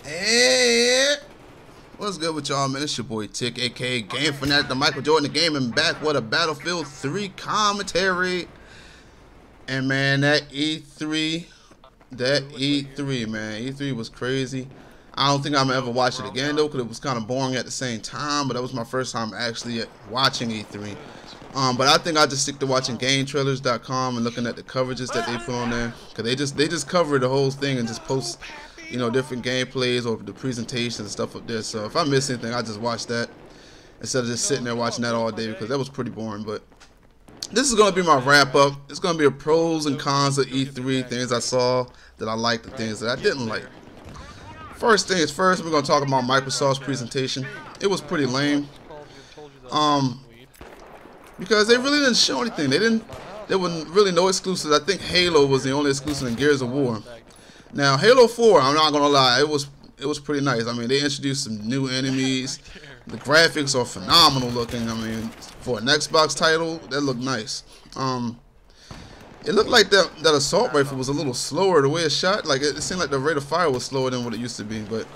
Hey, what's good with y'all, man? It's your boy Tick, aka Game Fanatic, the Michael Jordan, the game, and back with a Battlefield 3 commentary. And man, that E3, man, E3 was crazy. I don't think I'm gonna ever watch it again though, because it was kind of boring at the same time. But that was my first time actually watching E3. But I think I just stick to watching GameTrailers.com and looking at the coverages that they put on there, because they just cover the whole thing and just post, you know, different gameplays or the presentations and stuff up there. So if I miss anything, I just watch that instead of just sitting there watching that all day, because that was pretty boring. But this is gonna be my wrap up. It's gonna be a pros and cons of E3, things I saw that I liked and things that I didn't like. First thing is first, we're gonna talk about Microsoft's presentation. It was pretty lame. Because they really didn't show anything. There were really no exclusives. I think Halo was the only exclusive in Gears of War. Now Halo 4, I'm not gonna lie, it was pretty nice. I mean, they introduced some new enemies. The graphics are phenomenal looking. I mean, for an Xbox title, that looked nice. It looked like that assault rifle was a little slower the way it shot. Like it seemed like the rate of fire was slower than what it used to be. But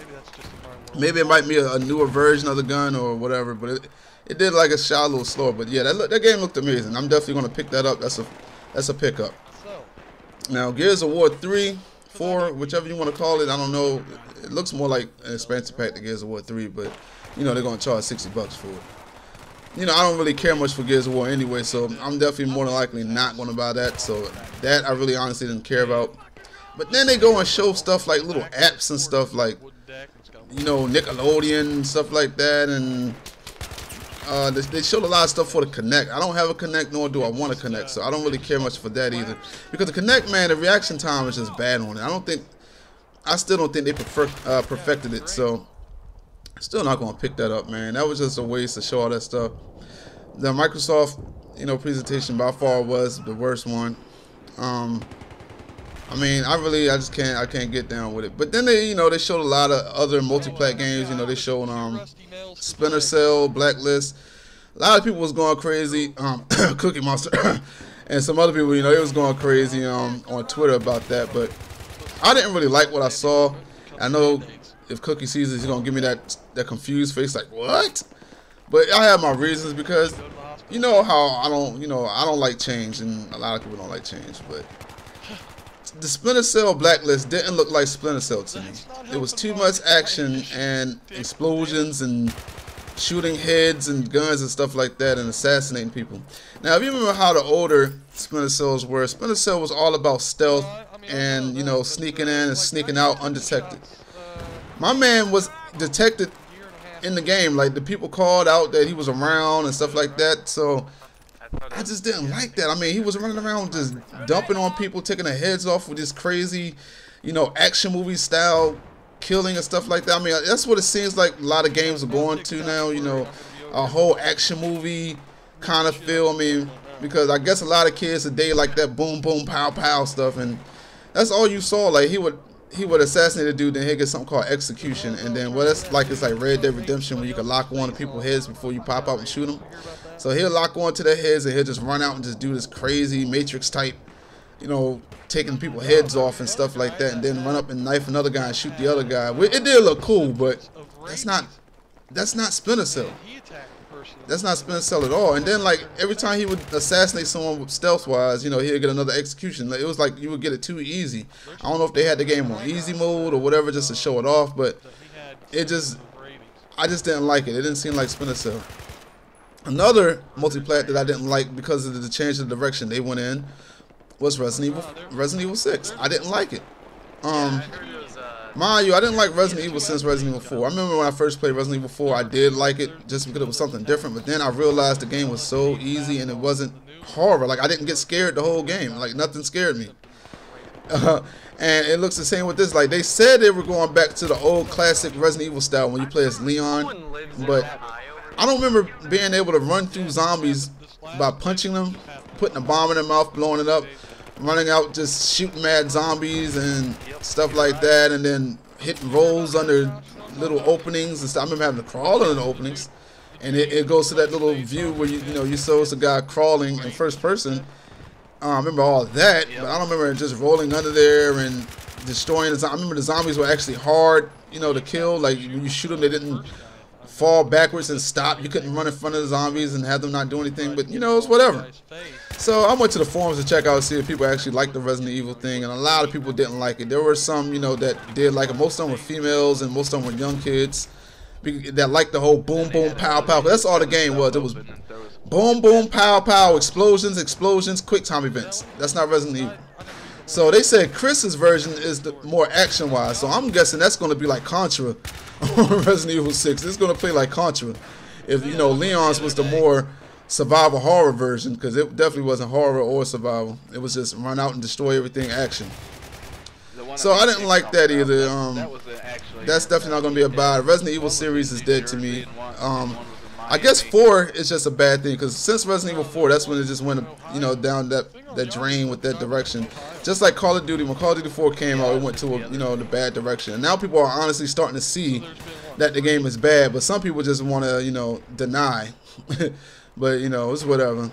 maybe it might be a newer version of the gun or whatever. But it did like it shot a little slower. But yeah, that game looked amazing. I'm definitely gonna pick that up. That's a pickup. Now Gears of War 3, 4, whichever you want to call it, I don't know. It looks more like an expansion pack to Gears of War 3, but you know they're gonna charge $60 for it. You know, I don't really care much for Gears of War anyway, so I'm definitely more than likely not gonna buy that. So that I really honestly didn't care about. But then they go and show stuff like little apps and stuff like, you know, Nickelodeon and stuff like that, and they showed a lot of stuff for the Kinect. I don't have a Kinect, nor do I want a Kinect, so I don't really care much for that either. Because the Kinect, man, the reaction time is just bad on it. I still don't think they perfected it, so still not gonna pick that up, man. That was just a waste to show all that stuff. The Microsoft, you know, presentation by far was the worst one. I mean, I can't get down with it. But then they showed a lot of other multi-plat games. You know, they showed Splinter Cell, Blacklist. A lot of people was going crazy. Cookie Monster, and some other people, you know, they was going crazy on Twitter about that. But I didn't really like what I saw. I know if Cookie sees it, he's gonna give me that confused face, like what? But I have my reasons, because you know how I don't like change, and a lot of people don't like change. But the Splinter Cell Blacklist didn't look like Splinter Cell to me. It was too much action and explosions and shooting heads and guns and stuff like that and assassinating people. Now, if you remember how the older Splinter Cells were, Splinter Cell was all about stealth and, you know, sneaking in and sneaking out undetected. My man was detected in the game. Like, the people called out that he was around and stuff like that. So I just didn't like that. I mean, he was running around just dumping on people, taking their heads off with this crazy, you know, action movie style killing and stuff like that. I mean, that's what it seems like a lot of games are going to now, you know, a whole action movie kind of feel. I mean, because I guess a lot of kids today like that boom, boom, pow, pow stuff, and that's all you saw. Like, he would assassinate a dude, then he'd get something called execution, and then it's like Red Dead Redemption, where you can lock on to people's heads before you pop out and shoot them. So he'll lock on to their heads, and he'll just run out and just do this crazy Matrix type, you know, taking people's heads off and stuff like that, and then run up and knife another guy and shoot the other guy. It did look cool, but that's not Splinter Cell. That's not Splinter Cell at all. And then, like, every time he would assassinate someone stealth-wise, you know, he'd get another execution. Like, it was like you would get it too easy. I don't know if they had the game on easy mode or whatever just to show it off, but I just didn't like it. It didn't seem like Splinter Cell. Another multi-plat that I didn't like because of the change of direction they went in was Resident Evil 6. I didn't like it. Mind you, I didn't like Resident Evil since Resident Evil 4. I remember when I first played Resident Evil 4, I did like it just because it was something different. But then I realized the game was so easy and it wasn't horror. Like, I didn't get scared the whole game. Like, nothing scared me. And it looks the same with this. Like, they said they were going back to the old classic Resident Evil style when you play as Leon. But I don't remember being able to run through zombies by punching them, putting a bomb in their mouth, blowing it up, running out, just shooting mad zombies and stuff like that, and then hitting rolls under little openings and stuff. I remember having to crawl under the openings, and it goes to that little view where you saw the guy crawling in first person, I remember all that, but I don't remember just rolling under there and destroying the. I remember the zombies were actually hard, you know, to kill. Like when you shoot them, they didn't fall backwards and stop. You couldn't run in front of the zombies and have them not do anything. But you know, it's whatever. So I went to the forums to check out, see if people actually liked the Resident Evil thing, and a lot of people didn't like it. There were some, you know, that did like it. Most of them were females, and most of them were young kids that liked the whole boom, boom, pow, pow. That's all the game was. It was boom, boom, pow, pow, explosions, explosions, quick time events. That's not Resident Evil. So they said Chris's version is the more action-wise. So I'm guessing that's going to be like Contra on Resident Evil 6. It's going to play like Contra. If, you know, Leon's was the more survival horror version, because it definitely wasn't horror or survival. It was just run out and destroy everything action. So I didn't like that either. That's definitely not going to be a buy. Resident Evil series is dead to me. I guess 4 is just a bad thing, because since Resident Evil 4, that's when it just went, you know, down that drain with that direction. Just like Call of Duty, when Call of Duty 4 came out, it went to you know, the bad direction. And now people are honestly starting to see that the game is bad, but some people just want to, you know, deny. But you know, it's whatever.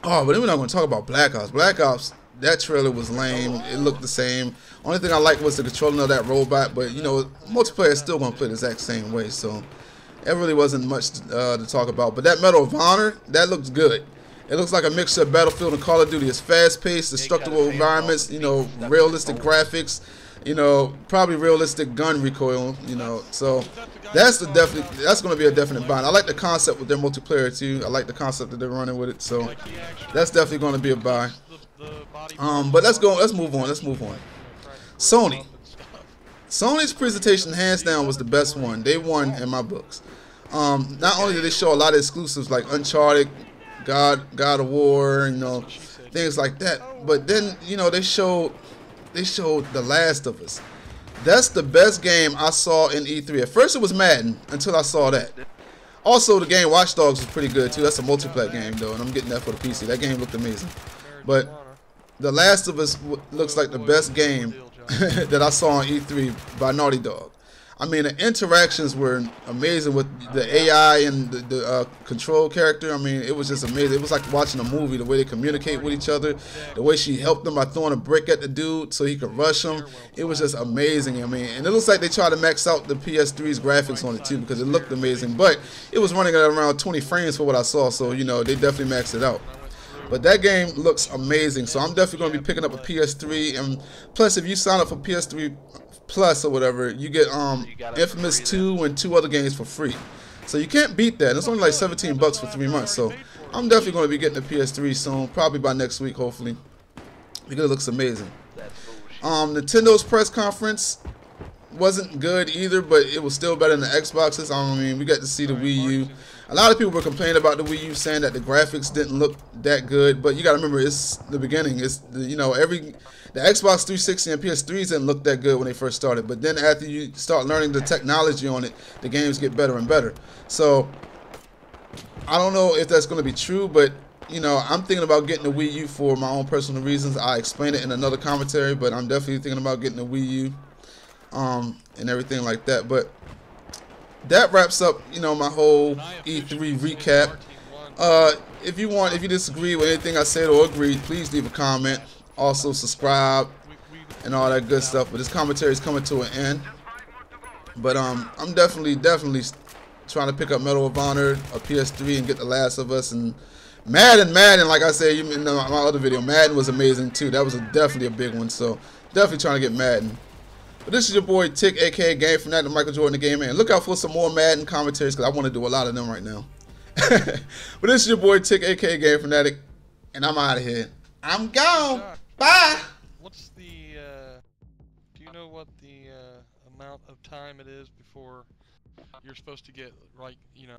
Oh, but then we're not going to talk about Black Ops. Black Ops, that trailer was lame. It looked the same. Only thing I liked was the controlling of that robot, but you know, multiplayer is still going to play the exact same way, so it really wasn't much to talk about. But that Medal of Honor, that looks good. It looks like a mixture of Battlefield and Call of Duty. It's fast-paced, destructible environments, you know, realistic graphics, you know, probably realistic gun recoil, you know. So that's going to be a definite buy. I like the concept with their multiplayer too. I like the concept that they're running with it. So that's definitely going to be a buy. But let's move on. Sony's presentation hands down was the best one. They won in my books. Not only did they show a lot of exclusives like Uncharted, God of War, you know, things like that, but then, you know, they showed The Last of Us. That's the best game I saw in E3. At first it was Madden until I saw that. Also, the game Watch Dogs was pretty good too. That's a multiplayer game though, and I'm getting that for the PC. That game looked amazing. But The Last of Us looks like the best game that I saw on E3 by Naughty Dog. I mean, the interactions were amazing with the AI and the control character. I mean, it was just amazing. It was like watching a movie, the way they communicate with each other, the way she helped them by throwing a brick at the dude so he could rush him. It was just amazing. I mean, and it looks like they tried to max out the PS3's graphics on it too, because it looked amazing. But it was running at around 20 frames for what I saw, so, you know, they definitely maxed it out. But that game looks amazing, so I'm definitely going to be picking up a PS3. And plus, if you sign up for PS3 Plus or whatever, you get Infamous 2 and 2 other games for free. So you can't beat that. It's only like 17 bucks for 3 months. So I'm definitely going to be getting a PS3 soon, probably by next week, hopefully, because it looks amazing. Nintendo's press conference wasn't good either, but it was still better than the Xboxes. I mean, we got to see the Wii U. A lot of people were complaining about the Wii U, saying that the graphics didn't look that good. But you got to remember, it's the beginning. It's the, you know, the Xbox 360 and PS3s didn't look that good when they first started. But then after you start learning the technology on it, the games get better and better. So I don't know if that's going to be true, but you know, I'm thinking about getting the Wii U for my own personal reasons. I explained it in another commentary, but I'm definitely thinking about getting the Wii U and everything like that. But that wraps up, you know, my whole E3 recap. If you disagree with anything I said or agreed, please leave a comment. Also subscribe and all that good stuff. But this commentary is coming to an end. But I'm definitely trying to pick up Medal of Honor, a PS3, and get The Last of Us, and Madden. Like I said in my other video, Madden was amazing too. That was definitely a big one. So definitely trying to get Madden. But this is your boy Tick, aka Game Fanatic, Michael Jordan, the Game Man. Look out for some more Madden commentaries, because I want to do a lot of them right now. But this is your boy Tick, aka Game Fanatic, and I'm out of here. I'm gone. Bye. What's the, do you know what the amount of time it is before you're supposed to get, like, you know...